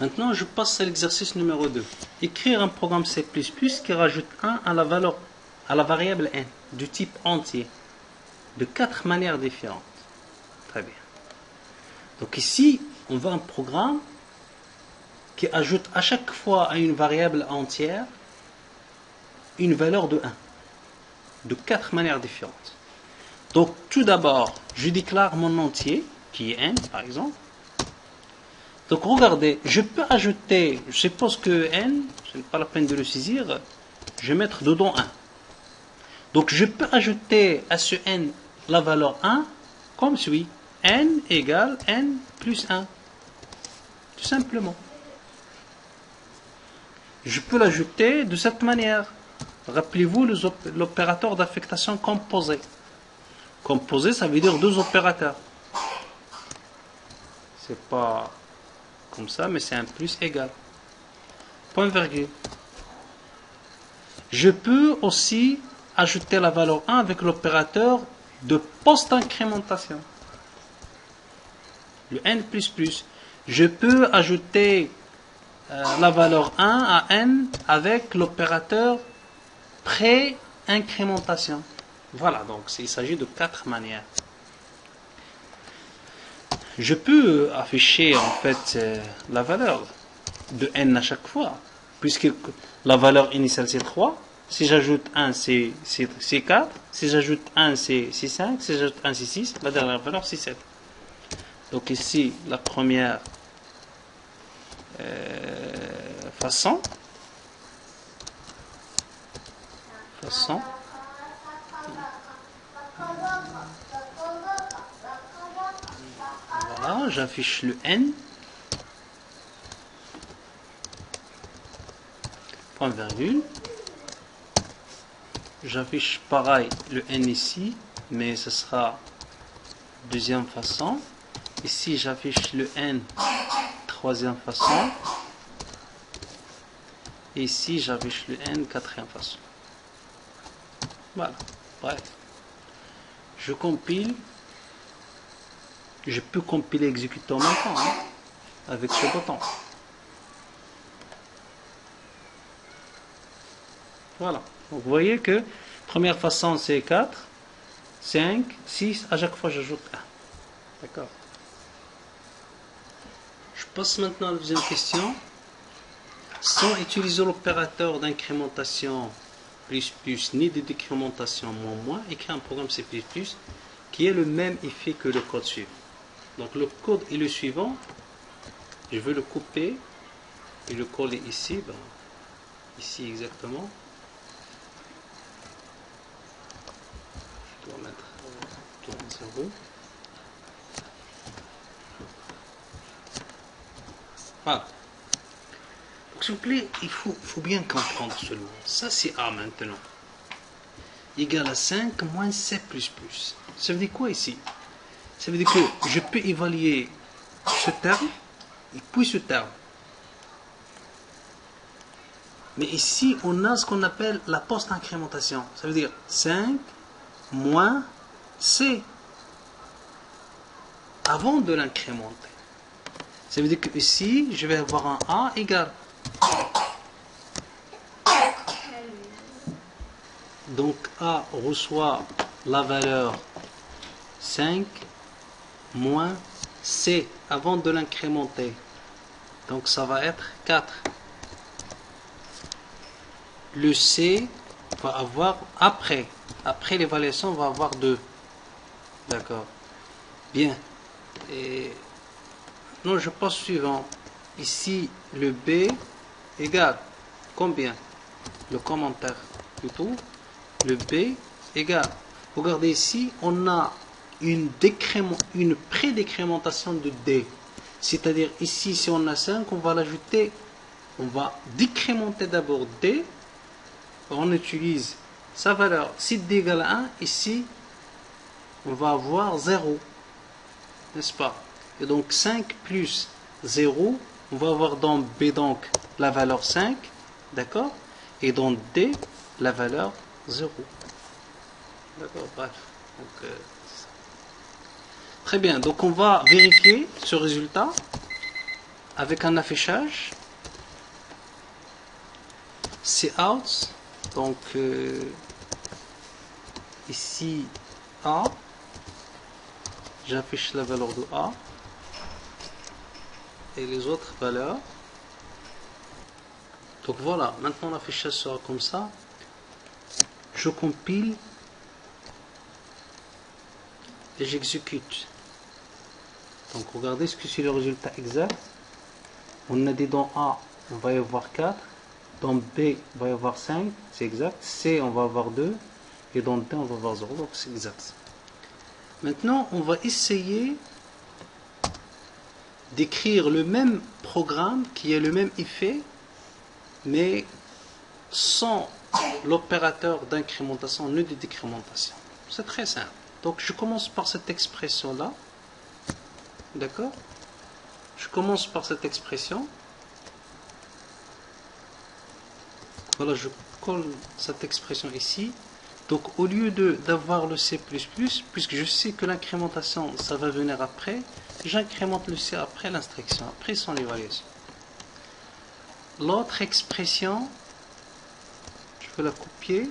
Maintenant, je passe à l'exercice numéro 2. Écrire un programme C++ qui rajoute 1 à la variable n, du type entier, de 4 manières différentes. Très bien. Donc ici, on veut un programme qui ajoute à chaque fois à une variable entière une valeur de 1, de 4 manières différentes. Donc tout d'abord, je déclare mon entier, qui est n par exemple. Donc regardez, je peux ajouter, je suppose que n, ce n'est pas la peine de le saisir, je vais mettre dedans 1. Donc je peux ajouter à ce n la valeur 1 comme suit. N égale n plus 1. Tout simplement. Je peux l'ajouter de cette manière. Rappelez-vous l'opérateur d'affectation composé. Composé, ça veut dire deux opérateurs. C'est pas comme ça, mais c'est un plus égal. Point virgule. Je peux aussi ajouter la valeur 1 avec l'opérateur de post-incrémentation. Le n++. Je peux ajouter la valeur 1 à n avec l'opérateur pré-incrémentation. Voilà, donc il s'agit de 4 manières. Je peux afficher en fait la valeur de n à chaque fois, puisque la valeur initiale c'est 3. Si j'ajoute 1, c'est 4. Si j'ajoute 1, c'est 5. Si j'ajoute 1, c'est 6. La dernière valeur, c'est 7. Donc ici, la première façon. Voilà, j'affiche le n. Point virgule. J'affiche pareil le n ici, mais ce sera deuxième façon. Ici, j'affiche le n, troisième façon. Et ici, j'affiche le n, quatrième façon. Voilà. Bref. Je compile. Je peux compiler exécuter en même temps, avec ce bouton. Voilà. Donc, vous voyez que première façon, c'est 4, 5, 6. À chaque fois, j'ajoute 1. D'accord. Je passe maintenant à la deuxième question. Sans utiliser l'opérateur d'incrémentation plus ni de décrémentation moins, écrit un programme C++ qui est le même effet que le code suivant. Donc le code est le suivant. Je veux le couper et le coller ici. Ben, ici exactement. Je dois mettre tourne 0. Voilà. S'il vous plaît, il faut bien comprendre cela. Ça, c'est A maintenant. Égal à 5 moins C++. Ça veut dire quoi ici? Ça veut dire que je peux évaluer ce terme et puis ce terme. Mais ici, on a ce qu'on appelle la post-incrémentation. Ça veut dire 5 moins C avant de l'incrémenter. Ça veut dire que ici, je vais avoir un A égal. Donc A reçoit la valeur 5 moins C avant de l'incrémenter. Donc ça va être 4. Le C va avoir après l'évaluation, on va avoir 2. D'accord. Bien. Et maintenant je passe au suivant. Ici le B égale combien? Le commentaire plutôt. Le B égale. Regardez ici, on a une pré-décrémentation de D. C'est-à-dire ici, si on a 5, on va l'ajouter, on va décrémenter d'abord D. On utilise sa valeur. Si D égale à 1, ici, on va avoir 0. N'est-ce pas? Et donc 5 plus 0, on va avoir dans B donc la valeur 5. D'accord? Et dans D, la valeur 0. D'accord, bref. Donc, Très bien, donc on va vérifier ce résultat avec un affichage. C'est out, donc ici A, j'affiche la valeur de A et les autres valeurs. Donc voilà, maintenant l'affichage sera comme ça. Je compile et j'exécute. Donc regardez ce que c'est le résultat exact. On a dit dans A, on va y avoir 4. Dans B, on va y avoir 5. C'est exact. C, on va avoir 2. Et dans D, on va avoir 0. Donc c'est exact. Maintenant, on va essayer d'écrire le même programme qui a le même effet, mais sans l'opérateur d'incrémentation ni de décrémentation. C'est très simple. Donc je commence par cette expression-là. D'accord? Je commence par cette expression. Voilà, je colle cette expression ici. Donc au lieu d'avoir le C++, puisque je sais que l'incrémentation, ça va venir après, j'incrémente le C après l'instruction, après son évaluation. L'autre expression, je vais la copier.